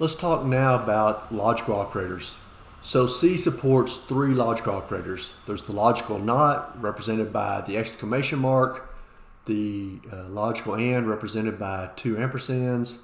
Let's talk now about logical operators. So C supports three logical operators. There's the logical not, represented by the exclamation mark, the logical and, represented by two ampersands,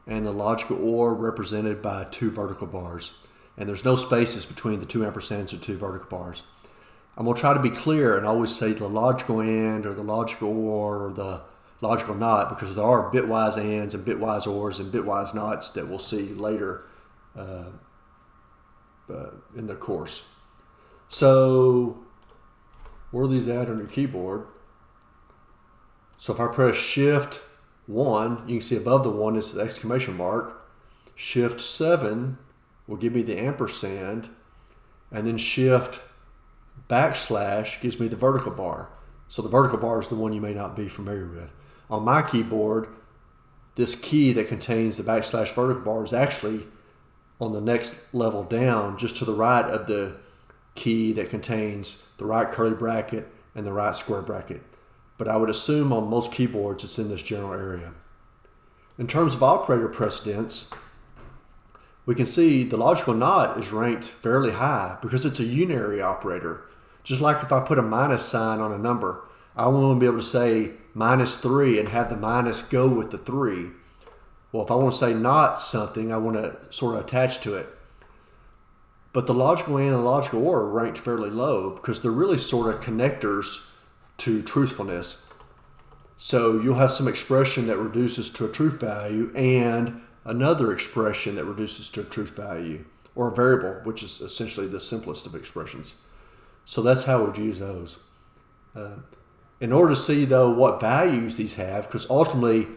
and the logical or, represented by two vertical bars. And there's no spaces between the two ampersands or two vertical bars. I'm going to try to be clear and always say the logical and or the logical or the logical not, because there are bitwise ands and bitwise ors and bitwise nots that we'll see later in the course. So where are these at on your keyboard? So if I press Shift 1, you can see above the 1 is the exclamation mark. Shift 7 will give me the ampersand, and then Shift / gives me the vertical bar. So the vertical bar is the one you may not be familiar with. On my keyboard, this key that contains the / vertical bar is actually on the next level down, just to the right of the key that contains the right curly bracket and the right square bracket. But I would assume on most keyboards it's in this general area. In terms of operator precedence, we can see the logical not is ranked fairly high because it's a unary operator. Just like if I put a minus sign on a number, I want to be able to say -3 and have the minus go with the 3. Well, if I want to say not something, I want to sort of attach to it. But the logical and the logical or are ranked fairly low because they're really sort of connectors to truthfulness. So you'll have some expression that reduces to a truth value and another expression that reduces to a truth value, or a variable, which is essentially the simplest of expressions. So that's how we'd use those. In order to see, though, what values these have, because ultimately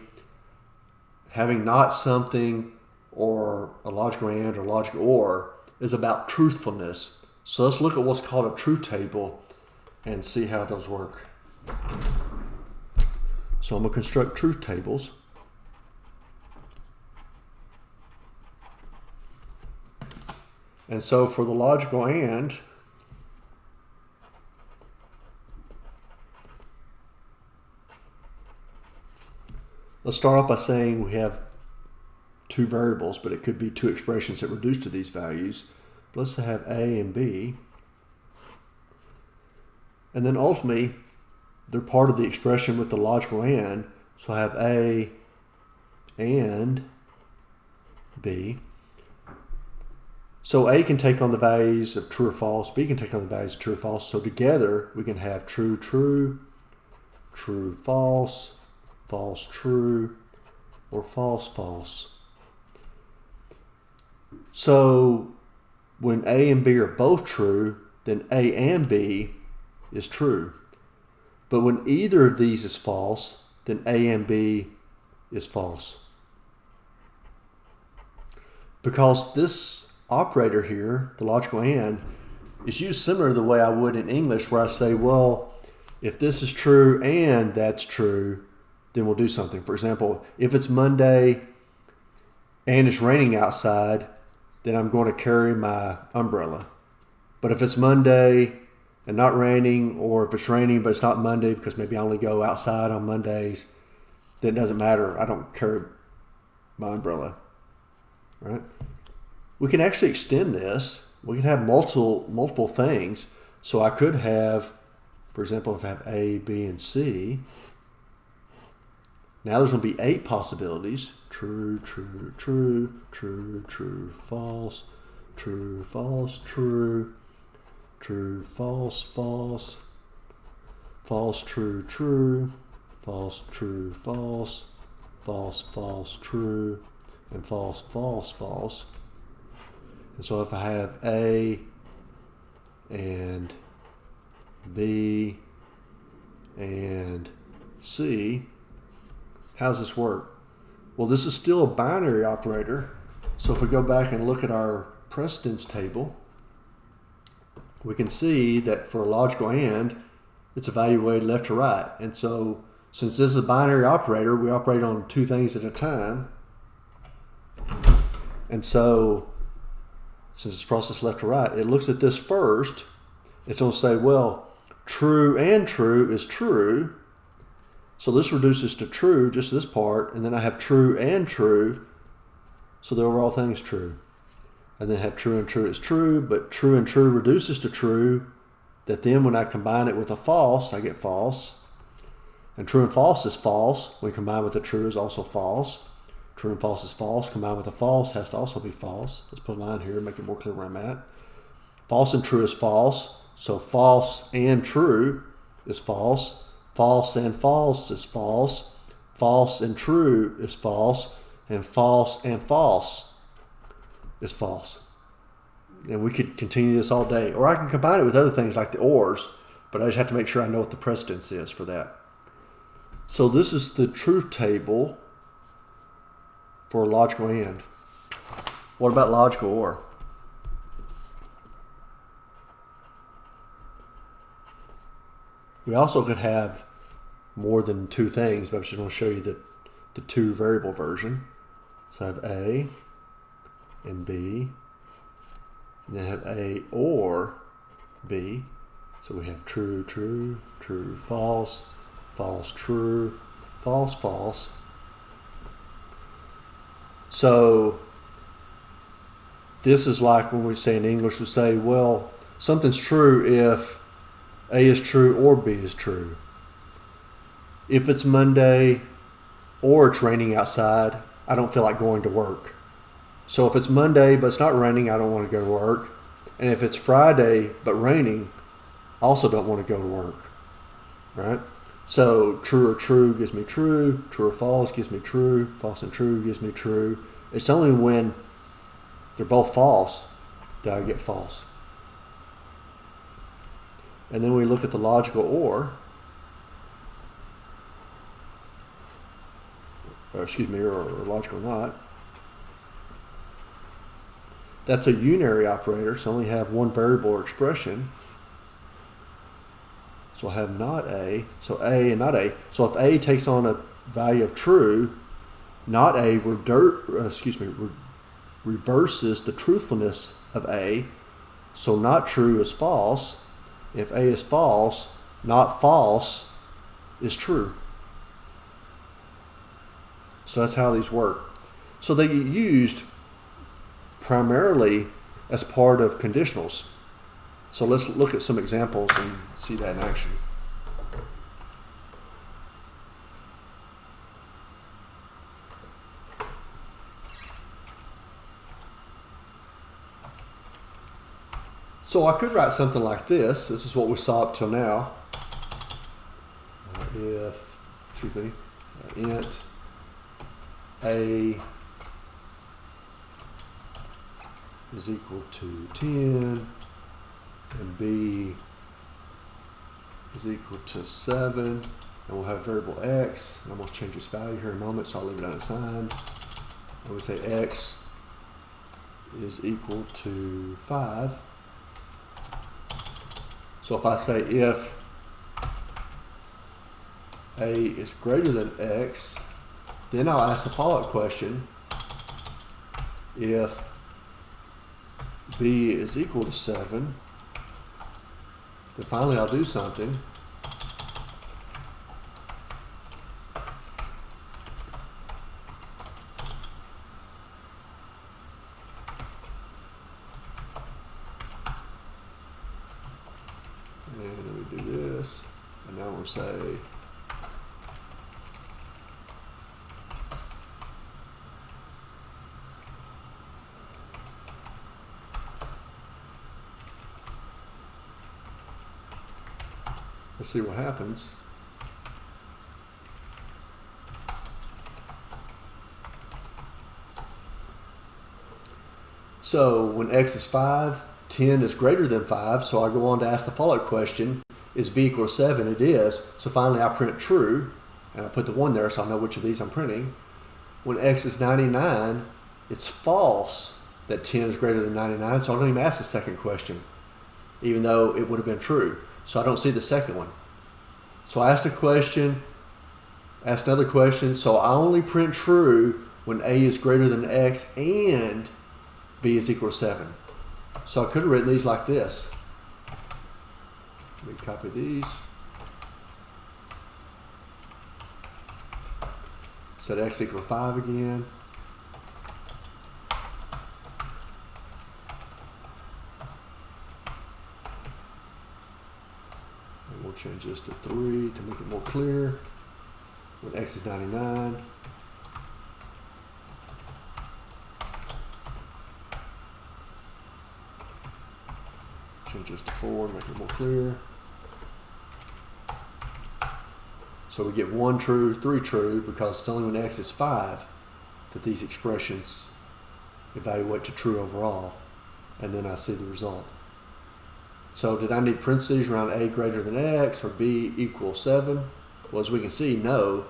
having not something or a logical and or logical or is about truthfulness. So let's look at what's called a truth table and see how those work. So I'm going to construct truth tables. And so for the logical and, let's start off by saying we have two variables, but it could be two expressions that reduce to these values. But let's have A and B. And then ultimately, they're part of the expression with the logical and. So I have A and B. So A can take on the values of true or false. B can take on the values of true or false. So together, we can have true, true, true, false, false, true, or false, false. So when A and B are both true, then A and B is true. But when either of these is false, then A and B is false. Because this operator here, the logical and, is used similar to the way I would in English, where I say, well, if this is true and that's true, then we'll do something. For example, if it's Monday and it's raining outside, then I'm going to carry my umbrella. But if it's Monday and not raining, or if it's raining but it's not Monday because maybe I only go outside on Mondays, then it doesn't matter. I don't carry my umbrella, right? We can actually extend this. We can have multiple things. So I could have, for example, if I have A, B, and C, now there's going to be 8 possibilities. True, true, true, true, true, false, true, false, true, true, false, false, false, true, true, false, true, false, false, false, true, and false, false, false. And so if I have A and B and C, how does this work? Well, this is still a binary operator. So if we go back and look at our precedence table, we can see that for a logical and, it's evaluated left to right. And so since this is a binary operator, we operate on two things at a time. And so since it's processed left to right, it looks at this first. It's going to say, well, true and true is true. So this reduces to true, just this part, and then I have true and true. So the overall thing is true. And then have true and true is true, but true and true reduces to true, that then when I combine it with a false, I get false. And true and false is false. When combined with the true is also false. True and false is false. Combined with a false has to also be false. Let's put a line here, make it more clear where I'm at. False and true is false. So false and true is false. False and false is false. False and true is false. And false is false. And we could continue this all day. Or I can combine it with other things like the ors, but I just have to make sure I know what the precedence is for that. So this is the truth table for a logical AND. What about logical OR? We also could have more than two things, but I'm just going to show you the two variable version. So I have A and B, and then have A or B. So we have true, true, true, false, false, true, false, false. So this is like when we say in English, we say, well, something's true if A is true or B is true. If it's Monday or it's raining outside, I don't feel like going to work. So if it's Monday but it's not raining, I don't want to go to work. And if it's Friday but raining, I also don't want to go to work. Right? So true or true gives me true. True or false gives me true. False and true gives me true. It's only when they're both false that I get false. And then we look at the logical or logical not. That's a unary operator, so I only have one variable or expression. So I have not A, so A and not A. So if A takes on a value of true, not A reverses the truthfulness of A. So not true is false. If A is false, not false is true. So that's how these work. So they get used primarily as part of conditionals. So let's look at some examples and see that in action. So I could write something like this. This is what we saw up till now. Int A is equal to 10 and B is equal to 7, and we'll have variable X. I'm going to change its value here in a moment, so I'll leave it unassigned. I would say X is equal to 5. So if I say if A is greater than X, then I'll ask the follow-up question. If B is equal to 7, then finally I'll do something. And then we do this, and now we'll say let's see what happens. So when X is 5, 10 is greater than 5, so I go on to ask the follow-up question, is B equal to 7? It is. So finally I print true, and I put the 1 there so I know which of these I'm printing. When X is 99, it's false that 10 is greater than 99, so I don't even ask the second question, even though it would have been true. So I don't see the second one. So I asked a question, asked another question, so I only print true when A is greater than X and B is equal to 7. So I could have written these like this. Let me copy these. Set X equal to 5 again. change this to 3 to make it more clear. When x is 99, change this to 4 to make it more clear. So we get 1 true, 3 true, because it's only when x is 5 that these expressions evaluate to true overall, and then I see the result. So did I need parentheses around a greater than x or b equals 7? Well, as we can see, no.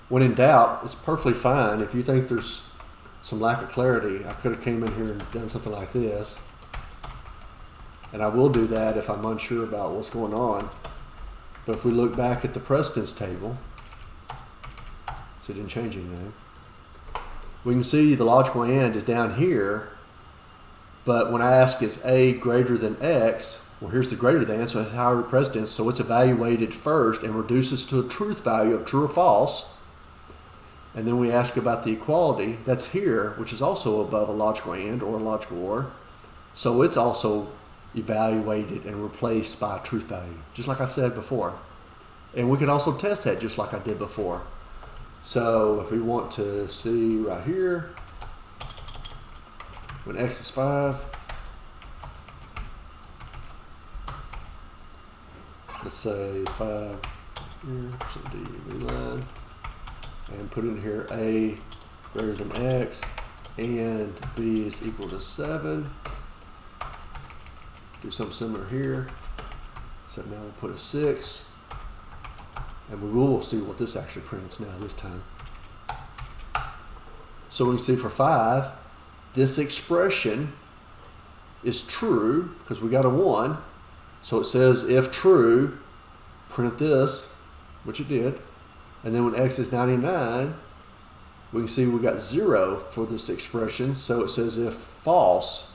When in doubt, it's perfectly fine. If you think there's some lack of clarity, I could have came in here and done something like this. And I will do that if I'm unsure about what's going on. But if we look back at the precedence table, so it didn't change anything, we can see the logical and is down here, but when I ask is a greater than x, well, here's the greater than, so it's higher precedence, so it's evaluated first and reduces to a truth value of true or false. And then we ask about the equality, that's here, which is also above a logical and or a logical or. So it's also evaluated and replaced by a truth value, just like I said before. And we can also test that just like I did before. So if we want to see right here, when x is 5, let's say 5 here, percent d, new line, and put in here a greater than x and b is equal to 7. Do something similar here. So now we'll put a 6. And we will see what this actually prints now this time. So we can see for 5, this expression is true because we got a 1. So it says if true, print this, which it did. And then when x is 99, we can see we got 0 for this expression. So it says if false,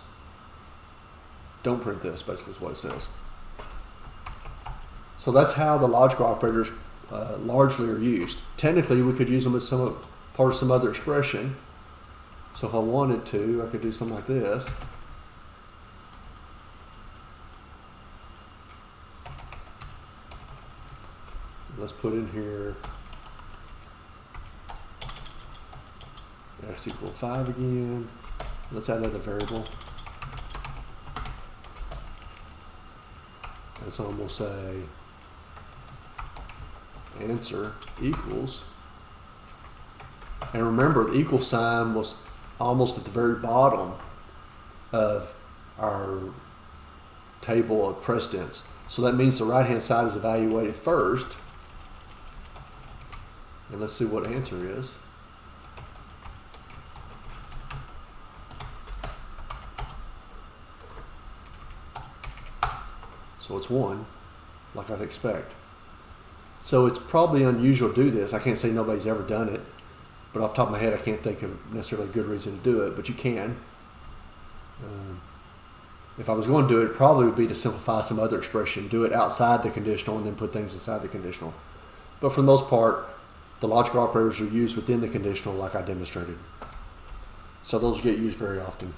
don't print this, basically is what it says. So that's how the logical operators largely are used. Technically, we could use them as part of some other expression. So if I wanted to, I could do something like this. Let's put in here x equals 5 again. Let's add another variable. And so we'll say answer equals, and remember the equal sign was almost at the very bottom of our table of precedence. So that means the right hand side is evaluated first. And let's see what answer is. So it's 1, like I'd expect. So it's probably unusual to do this. I can't say nobody's ever done it, but off the top of my head, I can't think of necessarily a good reason to do it, but you can. If I was going to do it, it probably would be to simplify some other expression, do it outside the conditional and then put things inside the conditional. But for the most part, the logical operators are used within the conditional like I demonstrated. So those get used very often.